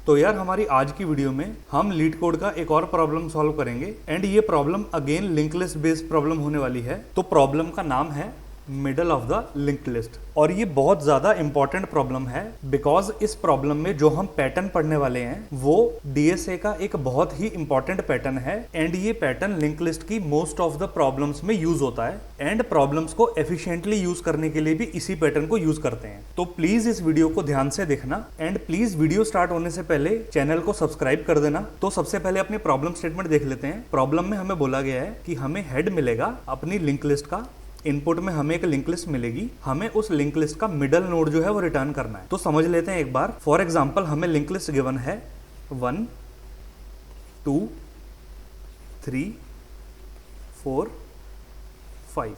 तो यार हमारी आज की वीडियो में हम लीड कोड का एक और प्रॉब्लम सॉल्व करेंगे एंड ये problem again link list based problem होने वाली है। तो प्रॉब्लम का नाम है middle of the link list और ये बहुत ज्यादा इंपॉर्टेंट प्रॉब्लम है बिकॉज इस प्रॉब्लम में जो हम पैटर्न पढ़ने वाले हैं वो डीएसए का एक बहुत ही इंपॉर्टेंट पैटर्न है एंड ये पैटर्न लिंक लिस्ट की मोस्ट ऑफ द प्रॉब्लम्स में यूज होता है एंड प्रॉब्लम्स को एफिशिएंटली यूज करने के लिए भी इसी पैटर्न को यूज करते हैं। तो प्लीज इस वीडियो को ध्यान से देखना एंड प्लीज वीडियो स्टार्ट होने से पहले चैनल को सब्सक्राइब कर देना। तो सबसे पहले अपनी प्रॉब्लम स्टेटमेंट देख लेते हैं। प्रॉब्लम में हमें बोला गया है कि हमें हेड मिलेगा अपनी लिंक लिस्ट का, इनपुट में हमें एक लिंक लिस्ट मिलेगी, हमें उस लिंक लिस्ट का मिडल नोड जो है वो रिटर्न करना है। तो समझ लेते हैं एक बार। फॉर एग्जांपल हमें लिंक लिस्ट गिवन है 1 2 3 4 5।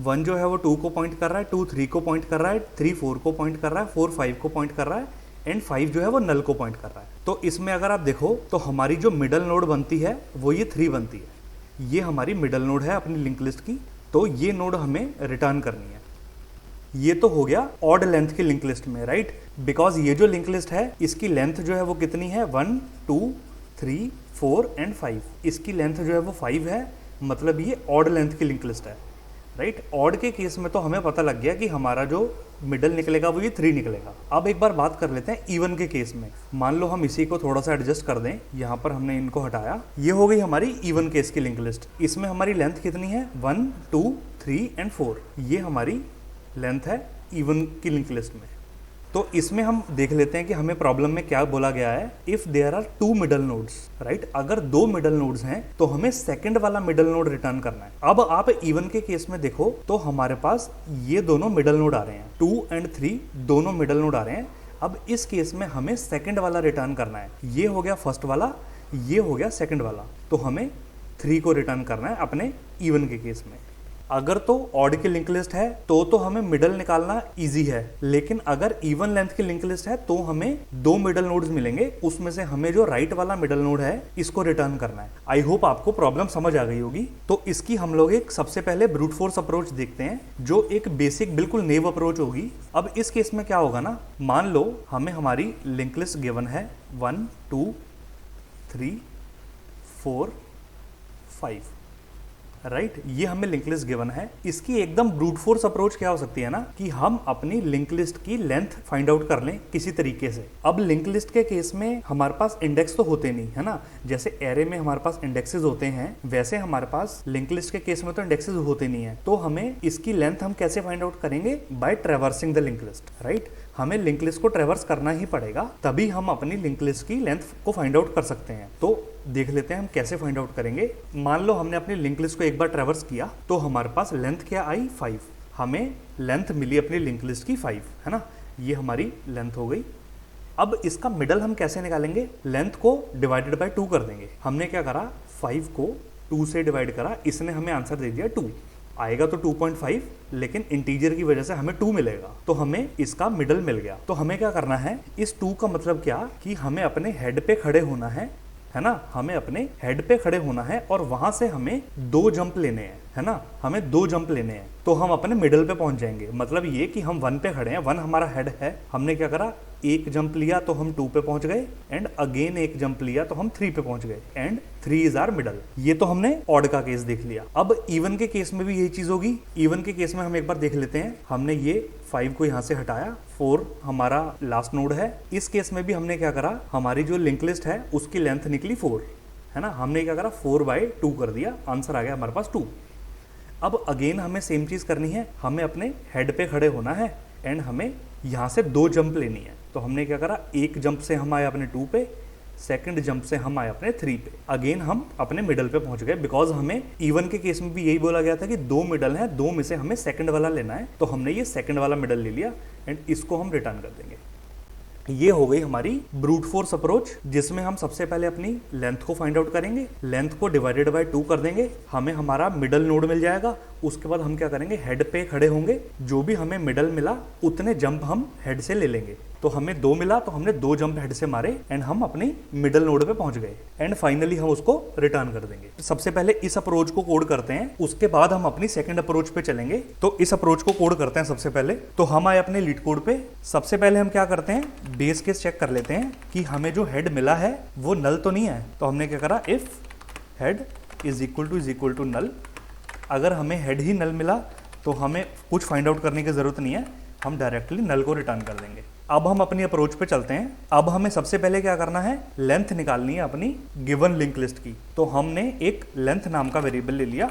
1 जो है वो 2 को पॉइंट कर रहा है, 2 3 को पॉइंट कर रहा है, 3 4 को पॉइंट कर रहा है, 4 5 को पॉइंट कर रहा है एंड 5 जो है वो नल को पॉइंट कर रहा है। तो इसमें अगर आप देखो तो हमारी जो मिडल नोड बनती है वो ये 3 बनती है। ये हमारी मिडल नोड है अपनी लिंक लिस्ट की, तो ये नोड हमें रिटर्न करनी है। ये तो हो गया ऑड लेंथ की लिंक लिस्ट में, राइट? बिकॉज ये जो लिंक लिस्ट है इसकी लेंथ जो है वो कितनी है 1 2 3 4 एंड 5। इसकी लेंथ जो है वो 5 है, मतलब ये ऑड लेंथ की लिंक लिस्ट है, राइट? ऑड के केस में तो हमें पता लग गया कि हमारा जो मिडल निकलेगा वो ये 3 निकलेगा। अब एक बार बात कर लेते हैं इवन के केस में। मान लो हम इसी को थोड़ा सा एडजस्ट कर दें, यहाँ पर हमने इनको हटाया, ये हो गई हमारी इवन केस की लिंक लिस्ट। इसमें हमारी लेंथ कितनी है 1 2 3 एंड 4, ये हमारी लेंथ है इवन की लिंक लिस्ट में। तो इसमें हम देख लेते हैं कि हमें प्रॉब्लम में क्या बोला गया है। If there are 2 middle nodes, right? अगर 2 मिडल नोड्स हैं तो हमें सेकंड वाला मिडल नोड रिटर्न करना है। अब आप इवन के केस में देखो तो हमारे पास ये दोनों मिडल नोड आ रहे हैं, 2 एंड 3 दोनों मिडल नोड आ रहे हैं। अब इस केस में हमें सेकंड वाला रिटर्न करना है। ये हो गया फर्स्ट वाला, ये हो गया सेकंड वाला, तो हमें 3 को रिटर्न करना है अपने इवन के केस में। अगर तो ऑड की लिंक लिस्ट है तो हमें मिडल निकालना इजी है, लेकिन अगर इवन लेंथ की लिंक लिस्ट है तो हमें 2 मिडल नोड्स मिलेंगे, उसमें से हमें जो राइट वाला मिडल नोड है इसको रिटर्न करना है। आई होप आपको प्रॉब्लम समझ आ गई होगी। तो इसकी हम लोग एक सबसे पहले ब्रूट फोर्स अप्रोच देखते हैं, जो एक बेसिक बिल्कुल नेव अप्रोच होगी। अब इस केस में क्या होगा ना, मान लो हमें हमारी लिंक लिस्ट गिवन है 1 2 3 4 5, राइट? ये हमें लिंक लिस्ट गिवन है। इसकी एकदम ब्रूट फोर्स अप्रोच क्या हो सकती है ना, कि हम अपनी लिंक लिस्ट की लेंथ फाइंड आउट कर लें किसी तरीके से। अब लिंक लिस्ट के केस में हमारे पास इंडेक्स तो होते नहीं है ना, जैसे एरे में हमारे पास इंडेक्सेस होते हैं वैसे हमारे पास लिंक लिस्ट के केस में तो इंडेक्सेस होते नहीं है। तो हमें इसकी लेंथ हम कैसे फाइंड आउट करेंगे? By traversing the link list, right? हमें लिंक लिस्ट को ट्रेवर्स करना ही पड़ेगा, तभी हम अपनी लिंक लिस्ट की लेंथ को फाइंड आउट कर सकते हैं। तो देख लेते हैं हम कैसे फाइंड आउट करेंगे। मान लो हमने अपनी लिंक लिस्ट को एक बार ट्रेवर्स किया तो हमारे पास लेंथ क्या आई 5, हमें लेंथ मिली अपनी लिंक लिस्ट की 5, है ना? ये हमारी लेंथ हो गई। अब इसका मिडल हम कैसे निकालेंगे? लेंथ को डिवाइडेड बाय 2 कर देंगे। हमने क्या करा, 5 को 2 से डिवाइड करा, इसने हमें आंसर दे दिया 2। आएगा तो 2.5, लेकिन इंटीजर की वजह से हमें 2 मिलेगा, तो हमें इसका मिडल मिल गया। तो हमें क्या करना है, इस 2 का मतलब क्या कि हमें अपने हेड पे खड़े होना है ना? हमें अपने हेड पे खड़े होना है और वहां से हमें 2 जंप लेने हैं, है ना? हमें 2 जंप लेने हैं तो हम अपने मिडल पे पहुंच जाएंगे। मतलब ये कि हम 1 पे खड़े हैं, 1 हमारा हेड है, हमने क्या करा, एक जंप लिया तो हम 2 पे पहुंच गए एंड अगेन एक जंप लिया तो हम 3 पे पहुंच गए एंड 3 इज आवर मिडल। ये तो हमने ऑड का केस देख लिया। अब इवन के केस में भी यही चीज होगी। इवन के केस में हम एक बार देख लेते हैं। हमने ये 5 को यहाँ से हटाया, 4 हमारा लास्ट नोड है। इस केस में भी हमने क्या करा, हमारी जो लिंक लिस्ट है उसकी लेंथ निकली 4, है ना? हमने क्या करा, 4/2 कर दिया, आंसर आ गया हमारे पास 2। अब अगेन हमें सेम चीज करनी है, हमें अपने हेड पे खड़े होना है एंड हमें यहाँ से 2 जंप लेनी है। तो हमने क्या करा, एक जंप से हम आए अपने 2 पे, सेकंड जंप से हम आए अपने 3 पे, अगेन हम अपने मिडल पे पहुंच गए। बिकॉज हमें इवन के केस में भी यही बोला गया था कि 2 मिडल हैं, 2 में से हमें सेकंड वाला लेना है, तो हमने ये सेकंड वाला मिडल ले लिया एंड इसको हम रिटर्न कर देंगे। ये हो गई हमारी ब्रूट फोर्स अप्रोच, जिसमें हम सबसे पहले अपनी लेंथ को फाइंड आउट करेंगे, लेंथ को डिवाइडेड बाय 2 कर देंगे, हमें हमारा मिडल नोड मिल जाएगा। उसके बाद हम क्या करेंगे, हेड पे खड़े होंगे, जो भी हमें मिडल मिला उतने जंप हम हेड से ले लेंगे तो हमें 2 मिला, तो हमने 2 जंप हेड से मारे एंड हम अपनी मिडल नोड पे पहुंच गए एंड फाइनली हम उसको रिटर्न कर देंगे। सबसे पहले इस अप्रोच को कोड करते हैं, उसके बाद हम अपनी सेकंड अप्रोच पे चलेंगे। तो इस अप्रोच को कोड करते हैं सबसे पहले। तो हम आए अपने लीड कोड पे। सबसे पहले हम क्या करते हैं, बेस केस चेक कर लेते हैं कि हमें जो हेड मिला है वो नल तो नहीं है। तो हमने क्या करा, if head is equal to null. अगर हमें हेड ही नल मिला तो हमें कुछ फाइंड आउट करने की ज़रूरत नहीं है, हम डायरेक्टली नल को रिटर्न कर देंगे। अब हम अपनी अप्रोच पे चलते हैं। अब हमें सबसे पहले क्या करना है, लेंथ निकालनी है अपनी गिवन लिंक लिस्ट की। तो हमने एक लेंथ नाम का वेरिएबल ले लिया,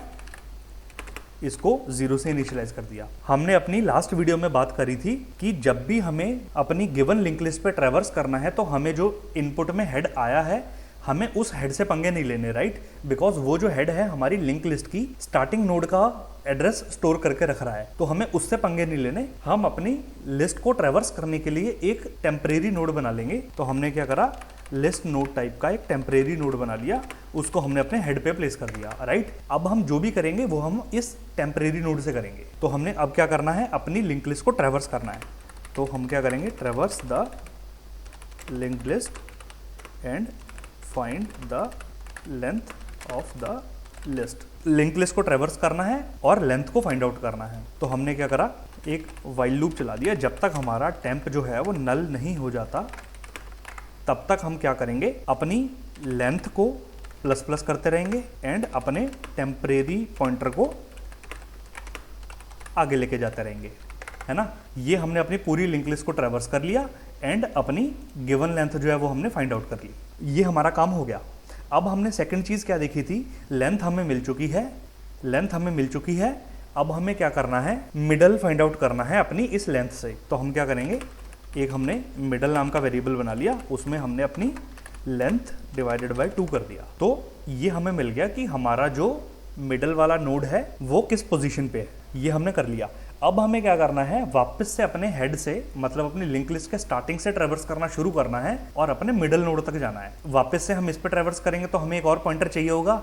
इसको 0 से इनिशियलाइज कर दिया। हमने अपनी लास्ट वीडियो में बात करी थी कि जब भी हमें अपनी गिवन लिंक लिस्ट पे ट्रैवर्स करना है तो हमें जो इनपुट में हेड आया है हमें उस हेड से पंगे नहीं लेने, राइट। बिकॉज वो जो हेड है हमारी लिंक लिस्ट की स्टार्टिंग नोड का एड्रेस स्टोर करके रख रहा है, तो हमें उससे पंगे नहीं लेने। हम अपनी लिस्ट को ट्रैवर्स करने के लिए एक टेम्परेरी नोड बना लेंगे। तो हमने क्या करा, लिस्ट नोड टाइप का एक टेम्परेरी नोड बना लिया, उसको हमने अपने हेड पे प्लेस कर दिया, राइट। अब हम जो भी करेंगे वो हम इस टेम्परेरी नोड से करेंगे। तो हमने अब क्या करना है, अपनी लिंक लिस्ट को ट्रैवर्स करना है। तो हम क्या करेंगे, traverse the link list and find the length of the list. Link list को ट्रैवर्स करना है और लेंथ को फाइंड आउट करना है। तो हमने क्या करा, एक वाइल लूप चला दिया। जब तक हमारा टेम्प जो है वो नल नहीं हो जाता तब तक हम क्या करेंगे, अपनी लेंथ को प्लस प्लस करते रहेंगे एंड अपने टेम्परेरी पॉइंटर को आगे लेके जाते रहेंगे, है ना। ये हमने अपनी पूरी लिंक लिस्ट को ट्रैवर्स कर लिया एंड अपनी गिवन लेंथ जो है वो हमने फाइंड आउट कर ली। ये हमारा काम हो गया। अब हमने सेकंड चीज़ क्या देखी थी, लेंथ हमें मिल चुकी है, लेंथ हमें मिल चुकी है। अब हमें क्या करना है, मिडल फाइंड आउट करना है अपनी इस लेंथ से। तो हम क्या करेंगे, एक हमने मिडल नाम का वेरिएबल बना लिया, उसमें हमने अपनी लेंथ डिवाइडेड बाय 2 कर दिया। तो ये हमें मिल गया कि हमारा जो मिडल वाला नोड है वो किस पोजीशन पे है, ये हमने कर लिया। अब हमें क्या करना है, वापस से अपने हेड से, मतलब अपनी लिंक लिस्ट के स्टार्टिंग से ट्रैवर्स करना शुरू करना है और अपने मिडल नोड तक जाना है। वापस से हम इस पे ट्रैवर्स करेंगे तो हमें एक और पॉइंटर चाहिए होगा,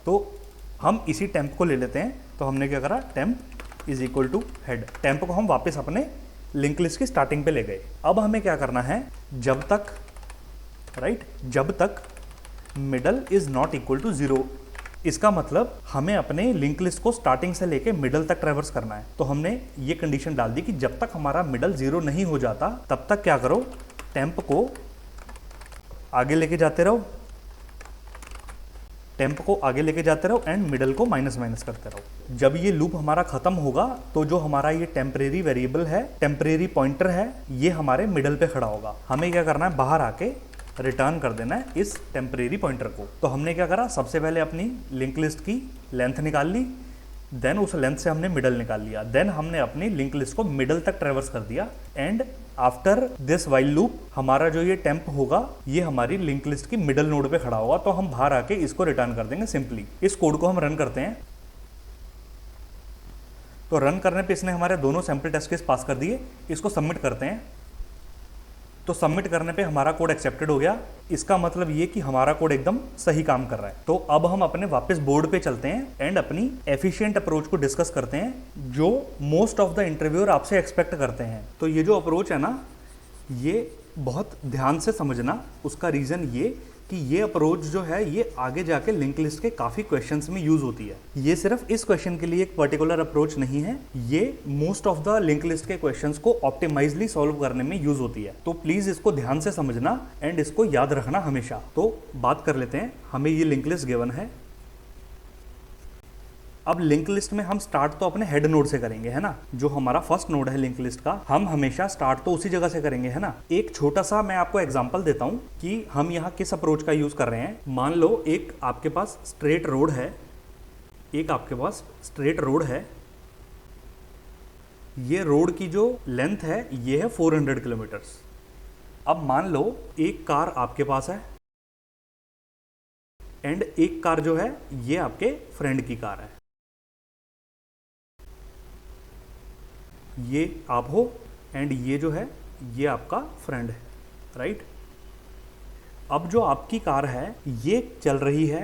तो हम इसी टेम्प को ले लेते हैं। तो हमने क्या करा, temp is equal to head. Temp को हम वापस अपने लिंक लिस्ट की स्टार्टिंग पे ले गए। अब हमें क्या करना है, जब तक, राइट, जब तक middle is not equal to 0, इसका मतलब हमें अपने लिंक लिस्ट को स्टार्टिंग से लेके मिडल तक ट्रैवर्स करना है। तो हमने ये कंडीशन डाल दी कि जब तक हमारा मिडल 0 नहीं हो जाता तब तक क्या करो, टेम्प को आगे लेके जाते रहो, टेम्प को आगे लेके जाते रहो एंड मिडल को माइनस माइनस करते रहो। जब ये लूप हमारा खत्म होगा तो जो हमारा ये टेम्परेरी वेरिएबल है, टेम्परेरी पॉइंटर है, ये हमारे मिडल पे खड़ा होगा। हमें क्या करना है, बाहर आके रिटर्न कर देना है इस टेम्परेरी पॉइंटर को। तो हमने क्या करा, सबसे पहले अपनी लिंक लिस्ट की लेंथ निकाल ली, देन उस लेंथ से हमने मिडल निकाल लिया, देन हमने अपनी लिंक लिस्ट को मिडल तक ट्रैवर्स कर दिया and after this while loop हमारा जो ये टेम्प होगा ये हमारी लिंक लिस्ट की मिडल नोड पे खड़ा होगा। तो हम बाहर आके इसको रिटर्न कर देंगे सिंपली। इस कोड को हम रन करते हैं। तो रन करने पे इसने हमारे दोनों सैंपल टेस्ट केस पास कर दिए। इसको सबमिट करते हैं। तो सबमिट करने पे हमारा कोड एक्सेप्टेड हो गया। इसका मतलब ये कि हमारा कोड एकदम सही काम कर रहा है। तो अब हम अपने वापस बोर्ड पे चलते हैं एंड अपनी एफिशिएंट अप्रोच को डिस्कस करते हैं जो मोस्ट ऑफ द इंटरव्यूअर आपसे एक्सपेक्ट करते हैं। तो ये जो अप्रोच है ना, ये बहुत ध्यान से समझना। उसका रीज़न ये कि ये अप्रोच जो है ये आगे जाके लिंक लिस्ट के काफ़ी क्वेश्चंस में यूज़ होती है। ये सिर्फ इस क्वेश्चन के लिए एक पर्टिकुलर अप्रोच नहीं है, ये most of the link list के क्वेश्चंस को ऑप्टिमाइजली सॉल्व करने में यूज़ होती है। तो प्लीज़ इसको ध्यान से समझना एंड इसको याद रखना हमेशा। तो बात कर लेते हैं, हमें ये लिंक लिस्ट गिवन है। अब लिंक लिस्ट में हम स्टार्ट तो अपने हेड नोड से करेंगे, है ना। जो हमारा फर्स्ट नोड है लिंक लिस्ट का, हम हमेशा स्टार्ट तो उसी जगह से करेंगे, है ना। एक छोटा सा मैं आपको एग्जांपल देता हूं कि हम यहाँ किस अप्रोच का यूज कर रहे हैं। मान लो एक आपके पास स्ट्रेट रोड है, एक आपके पास स्ट्रेट रोड है। ये रोड की जो लेंथ है ये है 400 किलोमीटर्स। अब मान लो एक कार आपके पास है एंड एक कार जो है ये आपके फ्रेंड की कार है। ये आप हो एंड ये जो है ये आपका फ्रेंड है, राइट। अब जो आपकी कार है ये चल रही है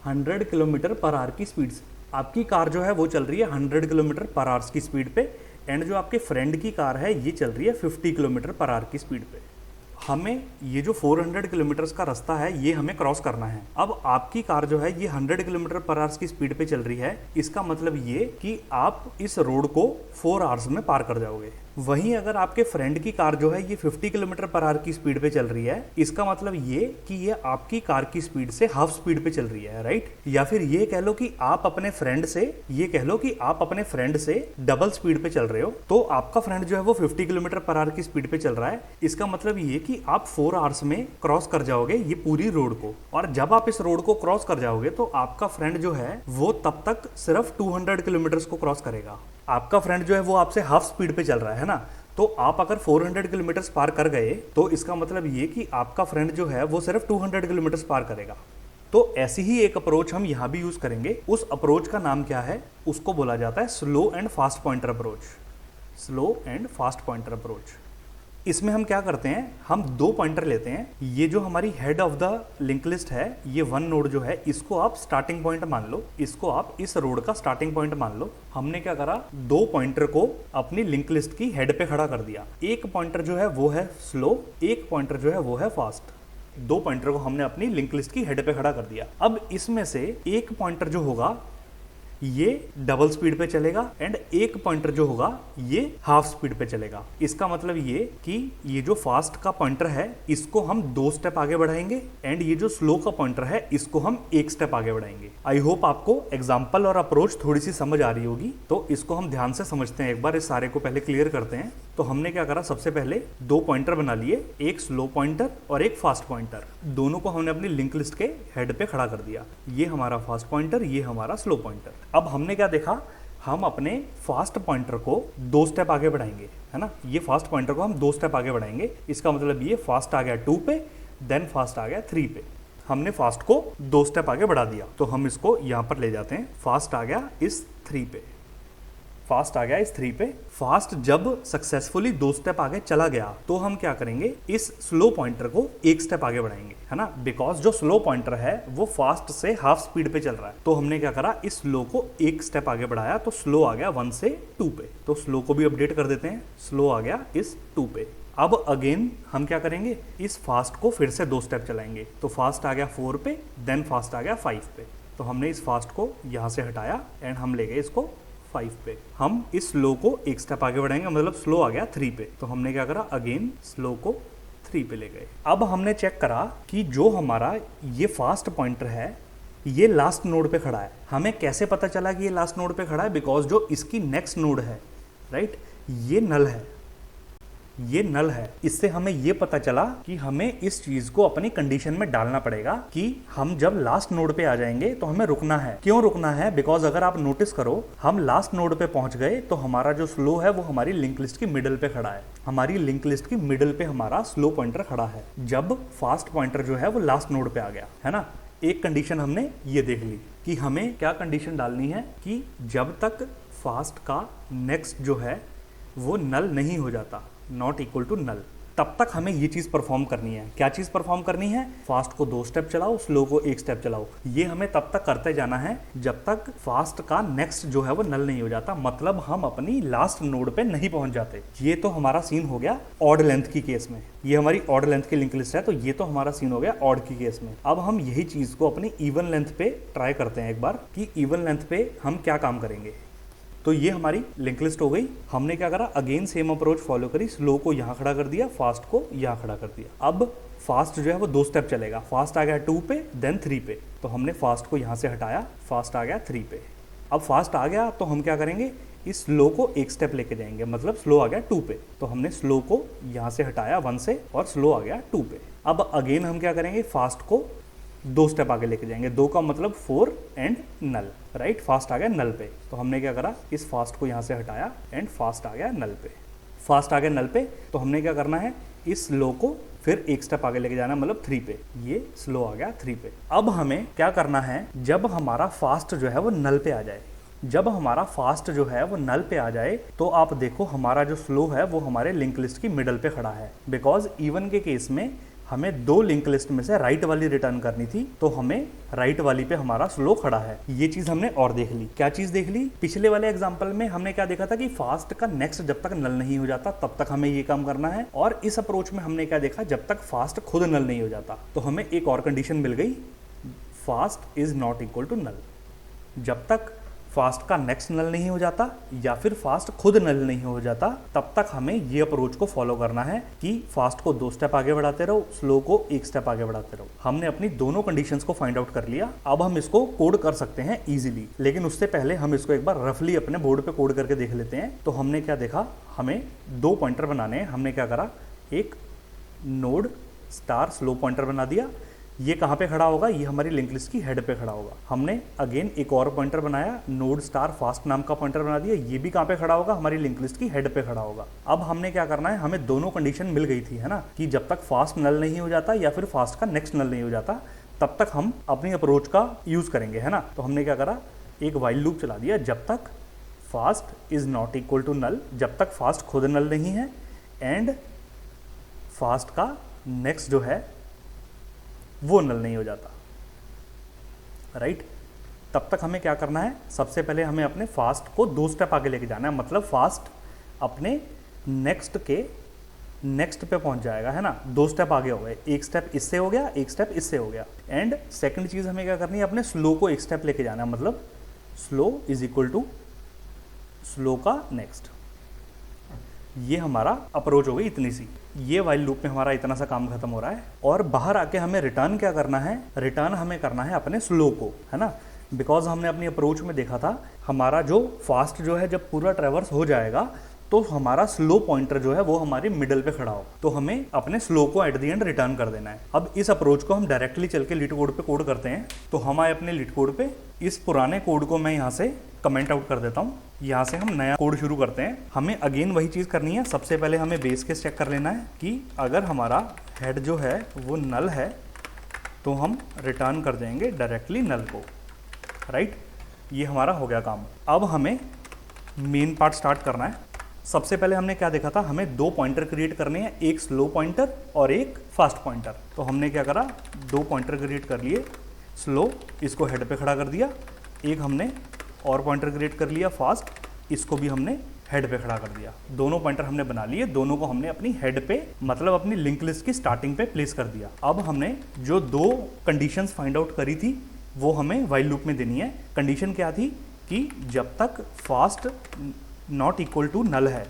100 किलोमीटर पर आवर की स्पीड से। आपकी कार जो है वो चल रही है 100 किलोमीटर पर आवर की स्पीड पे एंड जो आपके फ्रेंड की कार है ये चल रही है 50 किलोमीटर पर आवर की स्पीड पे। हमें ये जो 400 किलोमीटर्स का रास्ता है ये हमें क्रॉस करना है। अब आपकी कार जो है ये 100 किलोमीटर पर आवर्स की स्पीड पे चल रही है, इसका मतलब ये कि आप इस रोड को 4 आवर्स में पार कर जाओगे। वहीं अगर आपके फ्रेंड की कार जो है ये 50 किलोमीटर पर आवर की स्पीड पे चल रही है, इसका मतलब ये कि ये आपकी कार की स्पीड से हाफ स्पीड पे चल रही है, राइट। या फिर ये कह लो कि आप अपने फ्रेंड से डबल स्पीड पे चल रहे हो। तो आपका फ्रेंड जो है वो 50 किलोमीटर पर आवर की स्पीड पे चल रहा है, इसका मतलब ये कि आप 4 आवर्स में क्रॉस कर जाओगे ये पूरी रोड को। और जब आप इस रोड को क्रॉस कर जाओगे तो आपका फ्रेंड जो है वो तब तक सिर्फ 200 किलोमीटर को क्रॉस करेगा। आपका फ्रेंड जो है वो आपसे हाफ स्पीड पे चल रहा है ना, तो आप अगर 400 किलोमीटर पार कर गए तो इसका मतलब ये कि आपका फ्रेंड जो है वो सिर्फ 200 किलोमीटर पार करेगा। तो ऐसी ही एक अप्रोच हम यहाँ भी यूज करेंगे। उस अप्रोच का नाम क्या है, उसको बोला जाता है slow and fast pointer approach. Slow and fast pointer approach. इसमें हम क्या करते हैं, हम 2 पॉइंटर लेते हैं। ये जो हमारी head of the link list है, ये 1 नोड जो है इसको आप स्टार्टिंग पॉइंट मान लो, इसको आप इस रोड का स्टार्टिंग पॉइंट मान लो। हमने क्या करा, 2 पॉइंटर को अपनी लिंक लिस्ट की हेड पे खड़ा कर दिया। एक पॉइंटर जो है वो है स्लो, एक पॉइंटर जो है वो है फास्ट। 2 पॉइंटर को हमने अपनी लिंक लिस्ट की हेड पे खड़ा कर दिया। अब इसमें से एक पॉइंटर जो होगा ये डबल स्पीड पे चलेगा एंड एक पॉइंटर जो होगा ये हाफ स्पीड पे चलेगा। इसका मतलब ये कि ये जो फास्ट का पॉइंटर है इसको हम 2 स्टेप आगे बढ़ाएंगे एंड ये जो स्लो का पॉइंटर है इसको हम 1 स्टेप आगे बढ़ाएंगे। आई होप आपको एग्जाम्पल और अप्रोच थोड़ी सी समझ आ रही होगी। तो इसको हम ध्यान से समझते हैं, एक बार इस सारे को पहले क्लियर करते हैं। तो हमने क्या करा, सबसे पहले 2 पॉइंटर बना लिए, एक स्लो पॉइंटर और एक फास्ट पॉइंटर। दोनों को हमने अपनी लिंक लिस्ट के हेड पे खड़ा कर दिया। ये हमारा फास्ट पॉइंटर, ये हमारा स्लो पॉइंटर। अब हमने क्या देखा, हम अपने फास्ट पॉइंटर को 2 स्टेप आगे बढ़ाएंगे, है ना। ये फास्ट पॉइंटर को हम 2 स्टेप आगे बढ़ाएंगे। इसका मतलब ये फास्ट आ गया 2 पे, देन फास्ट आ गया 3 पे। हमने फास्ट को 2 स्टेप आगे बढ़ा दिया, तो हम इसको यहाँ पर ले जाते हैं। फास्ट आ गया इस 3 पे, फास्ट आ गया इस 3 पे। फास्ट जब सक्सेसफुली 2 स्टेप आगे चला गया तो हम क्या करेंगे, इस स्लो पॉइंटर को 1 स्टेप आगे बढ़ाएंगे, है ना। बिकॉज जो स्लो पॉइंटर है वो फास्ट से हाफ स्पीड पे चल रहा है। तो हमने क्या करा, इस स्लो को 1 स्टेप आगे बढ़ाया, तो स्लो आ गया 1 से 2 पे। तो स्लो को भी अपडेट कर देते हैं, स्लो आ गया इस 2 पे। अब अगेन हम क्या करेंगे, इस फास्ट को फिर से 2 स्टेप चलाएंगे। तो फास्ट आ गया 4 पे, देन फास्ट आ गया 5 पे। तो हमने इस फास्ट को यहाँ से हटाया एंड हम ले गए इसको 5 पे। हम इस स्लो को 1 स्टेप आगे बढ़ाएंगे, मतलब स्लो आ गया 3 पे। तो हमने क्या करा, अगेन स्लो को 3 पे ले गए। अब हमने चेक करा कि जो हमारा ये फास्ट पॉइंटर है ये लास्ट नोड पे खड़ा है। हमें कैसे पता चला कि ये लास्ट नोड पे खड़ा है, बिकॉज जो इसकी नेक्स्ट नोड है, राइट, ये नल है, ये नल है। इससे हमें ये पता चला कि हमें इस चीज को अपनी कंडीशन में डालना पड़ेगा कि हम जब लास्ट नोड पे आ जाएंगे तो हमें रुकना है। क्यों रुकना है, बिकॉज अगर आप नोटिस करो, हम लास्ट नोड पे पहुंच गए तो हमारा जो स्लो है वो हमारी लिंक लिस्ट की मिडल पे खड़ा है। हमारी लिंक लिस्ट की मिडल पे हमारा स्लो पॉइंटर खड़ा है, जब फास्ट पॉइंटर जो है वो लास्ट नोड पे आ गया, है ना। एक कंडीशन हमने ये देख ली कि हमें क्या कंडीशन डालनी है कि जब तक फास्ट का नेक्स्ट जो है वो नल नहीं हो जाता, नॉट इक्वल टू नल, तब तक हमें ये चीज परफॉर्म करनी है। क्या चीज परफॉर्म करनी है, फास्ट को 2 स्टेप चलाओ, स्लो को 1 स्टेप चलाओ। ये हमें तब तक करते जाना है जब तक फास्ट का नेक्स्ट जो है वो नल नहीं हो जाता, मतलब हम अपनी लास्ट नोड पे नहीं पहुंच जाते। ये तो हमारा सीन हो गया ऑड लेंथ की केस में। ये हमारी ऑड लेंथ की लिंक लिस्ट है, तो ये तो हमारा सीन हो गया ऑड की केस में। अब हम यही चीज को अपनी इवन लेंथ पे ट्राई करते हैं एक बार कि इवन लेंथ पे हम क्या काम करेंगे। तो ये हमारी लिंक लिस्ट हो गई। हमने क्या करा, अगेन सेम अप्रोच फॉलो करी, स्लो को यहाँ खड़ा कर दिया, फास्ट को यहाँ खड़ा कर दिया। अब फास्ट जो है वो 2 स्टेप चलेगा, फास्ट आ गया 2 पे, देन 3 पे। तो हमने फास्ट को यहाँ से हटाया, फास्ट आ गया 3 पे। अब फास्ट आ गया तो हम क्या करेंगे, इस स्लो को 1 स्टेप लेके जाएंगे, मतलब स्लो आ गया 2 पे। तो हमने स्लो को यहाँ से हटाया 1 से और स्लो आ गया 2 पे। अब अगेन हम क्या करेंगे, फास्ट को 2 स्टेप आगे लेके जाएंगे, 2 का मतलब 4 एंड नल, राइट। फास्ट आ गया नल पे। तो हमने क्या करा, इस फास्ट को यहाँ से हटाया एंड फास्ट आ गया नल पे। फास्ट आ गया नल पे, तो हमने क्या करना है, इस स्लो को फिर 1 स्टेप आगे लेके जाना, मतलब 3 पे। ये स्लो आ गया 3 पे। अब हमें क्या करना है, जब हमारा फास्ट जो है वो नल पे आ जाए, जब हमारा फास्ट जो है वो नल पे आ जाए तो आप देखो हमारा जो स्लो है वो हमारे लिंक लिस्ट की मिडल पे खड़ा है। बिकॉज इवन के केस में हमें दो लिंक लिस्ट में से राइट वाली रिटर्न करनी थी, तो हमें राइट वाली पे हमारा स्लो खड़ा है। ये चीज हमने और देख ली। क्या चीज देख ली? पिछले वाले एग्जांपल में हमने क्या देखा था कि फास्ट का नेक्स्ट जब तक नल नहीं हो जाता तब तक हमें ये काम करना है, और इस अप्रोच में हमने क्या देखा, जब तक फास्ट खुद नल नहीं हो जाता। तो हमें एक और कंडीशन मिल गई, fast is not equal to null. जब तक फास्ट का नेक्स्ट नल नहीं हो जाता या फिर फास्ट खुद नल नहीं हो जाता, तब तक हमें ये अप्रोच को फॉलो करना है कि फास्ट को 2 स्टेप आगे बढ़ाते रहो, स्लो को 1 स्टेप आगे बढ़ाते रहो। हमने अपनी दोनों कंडीशंस को फाइंड आउट कर लिया। अब हम इसको कोड कर सकते हैं इजीली, लेकिन उससे पहले हम इसको एक बार रफली अपने बोर्ड पे कोड करके देख लेते हैं। तो हमने क्या देखा, हमें 2 पॉइंटर बनाने हैं। हमने क्या करा, एक नोड स्टार स्लो पॉइंटर बना दिया। ये कहाँ पे खड़ा होगा? ये हमारी लिंक लिस्ट की हेड पे खड़ा होगा। हमने अगेन एक और पॉइंटर बनाया, नोड स्टार फास्ट नाम का पॉइंटर बना दिया। ये भी कहाँ पे खड़ा होगा? हमारी लिंक लिस्ट की हेड पे खड़ा होगा। अब हमने क्या करना है, हमें दोनों कंडीशन मिल गई थी, है ना, कि जब तक फास्ट नल नहीं हो जाता या फिर फास्ट का नेक्स्ट नल नहीं हो जाता तब तक हम अपनी अप्रोच का यूज करेंगे, है ना। तो हमने क्या करा, एक वाइल लूप चला दिया, जब तक fast is not equal to null, जब तक फास्ट खुद नल नहीं है एंड फास्ट का नेक्स्ट जो है वो नल नहीं हो जाता, राइट। तब तक हमें क्या करना है, सबसे पहले हमें अपने फास्ट को 2 स्टेप आगे लेके जाना है। मतलब फास्ट अपने नेक्स्ट के नेक्स्ट पे पहुंच जाएगा, है ना। 2 स्टेप आगे हो गए, 1 स्टेप इससे हो गया, 1 स्टेप इससे हो गया। एंड सेकंड चीज हमें क्या करनी है, अपने स्लो को 1 स्टेप लेके जाना है। मतलब slow is equal to slow का नेक्स्ट। ये हमारा अप्रोच हो गई इतनी सी। ये वाइल लूप में हमारा इतना सा काम खत्म हो रहा है। और बाहर आके हमें रिटर्न क्या करना है, रिटर्न हमें करना है अपने स्लो को, है ना। बिकॉज हमने अपनी अप्रोच में देखा था, हमारा जो फास्ट जो है जब पूरा ट्रैवर्स हो जाएगा तो हमारा स्लो पॉइंटर जो है वो हमारी मिडल पे खड़ा हो, तो हमें अपने स्लो को एट द एंड रिटर्न कर देना है। अब इस अप्रोच को हम डायरेक्टली चल के लीड कोड पे कोड करते हैं। तो हम आए अपने लीड कोड पे, इस पुराने कोड को मैं यहाँ से कमेंट आउट कर देता हूँ। यहाँ से हम नया कोड शुरू करते हैं। हमें अगेन वही चीज़ करनी है। सबसे पहले हमें बेस केस चेक कर लेना है कि अगर हमारा हेड जो है वो नल है तो हम रिटर्न कर देंगे डायरेक्टली नल को, राइट। ये हमारा हो गया काम। अब हमें मेन पार्ट स्टार्ट करना है। सबसे पहले हमने क्या देखा था, हमें 2 पॉइंटर क्रिएट करने हैं, एक स्लो पॉइंटर और एक फास्ट पॉइंटर। तो हमने क्या करा, 2 पॉइंटर क्रिएट कर लिए, स्लो इसको हेड पे खड़ा कर दिया। एक हमने और पॉइंटर क्रिएट कर लिया फास्ट, इसको भी हमने हेड पे खड़ा कर दिया। दोनों पॉइंटर हमने बना लिए, दोनों को हमने अपनी हेड पे मतलब अपनी लिंक लिस्ट की स्टार्टिंग पे प्लेस कर दिया। अब हमने जो 2 कंडीशंस फाइंड आउट करी थी वो हमें वाइल लूप में देनी है। कंडीशन क्या थी कि जब तक fast not equal to null है,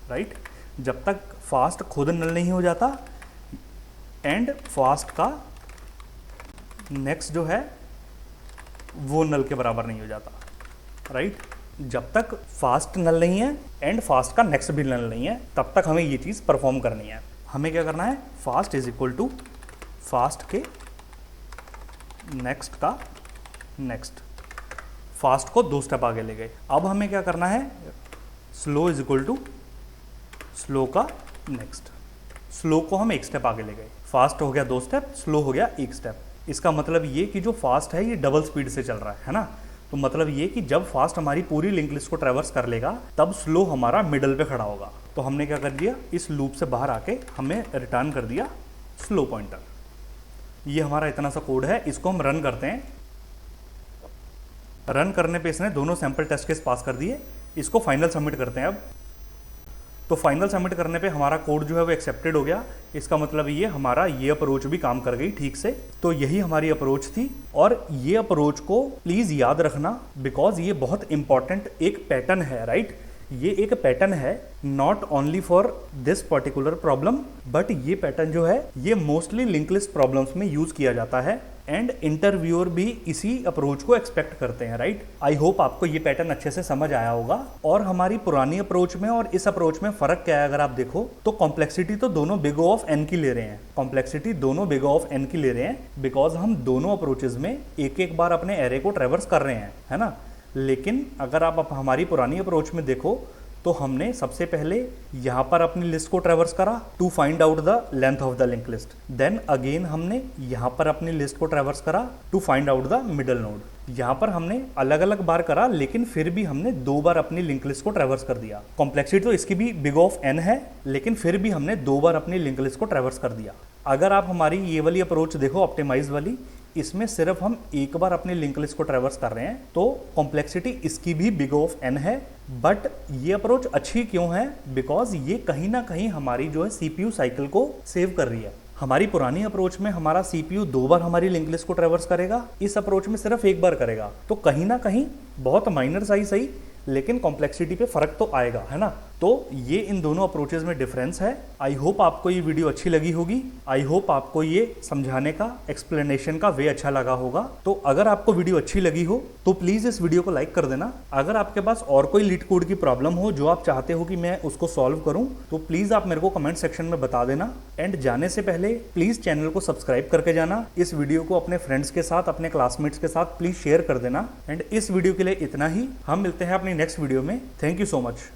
राइट, जब तक फास्ट खुद नल नहीं हो जाता एंड फास्ट का नेक्स्ट जो है वो नल के बराबर नहीं हो जाता, राइट। जब तक फास्ट नल नहीं है एंड फास्ट का नेक्स्ट भी नल नहीं है तब तक हमें ये चीज़ परफॉर्म करनी है। हमें क्या करना है, fast is equal to fast के नेक्स्ट का नेक्स्ट। फास्ट को 2 स्टेप आगे ले गए। अब हमें क्या करना है, slow is equal to slow का नेक्स्ट। स्लो को हम 1 स्टेप आगे ले गए। फास्ट हो गया 2 स्टेप, स्लो हो गया 1 स्टेप। इसका मतलब ये कि जो फास्ट है ये डबल स्पीड से चल रहा है ना। तो मतलब ये कि जब फास्ट हमारी पूरी लिंक लिस्ट को ट्रैवर्स कर लेगा तब स्लो हमारा मिडल पे खड़ा होगा। तो हमने क्या कर दिया, इस लूप से बाहर आके हमने रिटर्न कर दिया स्लो पॉइंटर। ये हमारा इतना सा कोड है। इसको हम रन करते हैं। रन करने पे इसने दोनों सैंपल टेस्ट केस पास कर दिए। इसको फाइनल सबमिट करते हैं अब। तो फाइनल सबमिट करने पे हमारा कोड जो है वो एक्सेप्टेड हो गया। इसका मतलब ये हमारा ये अप्रोच भी काम कर गई ठीक से। तो यही हमारी अप्रोच थी और ये अप्रोच को प्लीज़ याद रखना बिकॉज ये बहुत इंपॉर्टेंट एक पैटर्न है, राइट। ये एक पैटर्न है not only for this particular problem but ये पैटर्न जो है ये मोस्टली लिंक लिस्ट प्रॉब्लम्स में यूज किया जाता है एंड इंटरव्यूअर भी इसी अप्रोच को एक्सपेक्ट करते हैं, राइट। आई होप आपको ये पैटर्न अच्छे से समझ आया होगा। और हमारी पुरानी अप्रोच में और इस अप्रोच में फर्क क्या है अगर आप देखो तो कॉम्प्लेक्सिटी तो दोनों बिग O ऑफ n की ले रहे हैं। कॉम्प्लेक्सिटी दोनों बिग O ऑफ n की ले रहे हैं बिकॉज हम दोनों अप्रोचेज में एक एक बार अपने एरे को ट्रैवर्स कर रहे हैं, है ना। लेकिन अगर आप हमारी पुरानी अप्रोच में देखो तो हमने सबसे पहले यहाँ पर अपनी लिस्ट को ट्रैवर्स करा to find out the length of the link list. Then again हमने यहाँ पर अपनी लिस्ट को ट्रैवर्स करा to find out the middle node. यहाँ पर हमने अलग अलग बार करा, लेकिन फिर भी हमने 2 बार अपनी लिंक लिस्ट को ट्रैवर्स कर दिया। कॉम्प्लेक्सिटी तो इसकी भी बिग ऑफ n है, लेकिन फिर भी हमने 2 बार अपनी लिंक लिस्ट को ट्रैवर्स कर दिया। अगर आप हमारी ये वाली अप्रोच देखो ऑप्टिमाइज वाली, इसमें सिर्फ हम एक बार अपनी लिंक लिस्ट को ट्रैवर्स कर रहे हैं, तो कॉम्प्लेक्सिटी इसकी भी बिग ऑफ n है। बट ये अप्रोच अच्छी क्यों है? बिकॉज ये कहीं ना कहीं हमारी जो है CPU साइकिल को सेव कर रही है। हमारी पुरानी अप्रोच में हमारा CPU 2 बार हमारी लिंक लिस्ट को ट्रैवर्स करेगा, इस अप्रोच में सिर्फ 1 बार करेगा। तो कहीं ना कहीं बहुत माइनर सा ही सही, लेकिन कॉम्प्लेक्सिटी पे फर्क तो आएगा, है ना। तो ये इन दोनों अप्रोचेज में डिफरेंस है। आई होप आपको ये वीडियो अच्छी लगी होगी। आई होप आपको ये समझाने का, एक्सप्लेनेशन का वे अच्छा लगा होगा। तो अगर आपको वीडियो अच्छी लगी हो तो प्लीज इस वीडियो को लाइक कर देना। अगर आपके पास और कोई लीड कोड की प्रॉब्लम हो जो आप चाहते हो कि मैं उसको सॉल्व करूं, तो प्लीज आप मेरे को कमेंट सेक्शन में बता देना। एंड जाने से पहले प्लीज चैनल को सब्सक्राइब करके जाना। इस वीडियो को अपने फ्रेंड्स के साथ, अपने क्लासमेट्स के साथ प्लीज शेयर कर देना। एंड इस वीडियो के लिए इतना ही। हम मिलते हैं अपनी नेक्स्ट वीडियो में। Thank you so much.